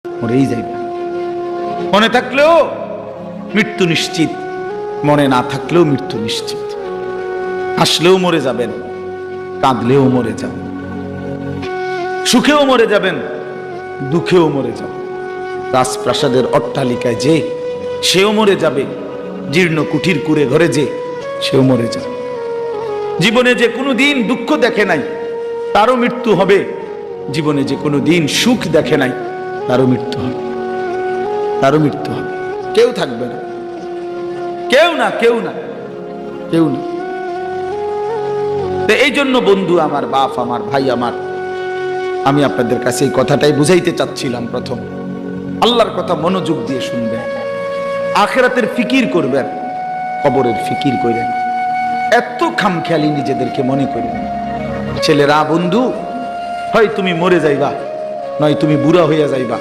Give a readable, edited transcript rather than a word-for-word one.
মরেই যাইবে। মনে থাকলেও মৃত্যু নিশ্চিত, মনে না থাকলেও মৃত্যু নিশ্চিত। হাসলেও মরে যাবেন, কাঁদলেও মরে যাবেন, সুখেও মরে যাবেন, দুঃখেও মরে যাবেন। রাজপ্রাসাদের অট্টালিকায় যে সেও মরে যাবে, জীর্ণ কুঠির কুড়ে ঘরে যে সেও মরে যাবে। জীবনে যে কোনো দিন দুঃখ দেখে নাই তারও মৃত্যু হবে, জীবনে যে কোনো দিন সুখ দেখে নাই তারও মৃত্যু হবে, তারও মৃত্যু হবে। কেউ থাকবে না, কেউ না, কেউ না, কেউ না। তো এই জন্য বন্ধু আমার, বাপ আমার, ভাই আমার, আমি আপনাদের কাছে এই কথাটাই বুঝাইতে চাচ্ছিলাম। প্রথম আল্লাহর কথা মনোযোগ দিয়ে শুনবেন, আখিরাতের ফিকির করবেন, কবরের ফিকির করেন। এত খামখেয়ালি নিজেদেরকে মনে করেন। ছেলেরা বন্ধু, হয় তুমি মরে যাইবা, নয় তুমি বুড়া হইয়া যাইবা।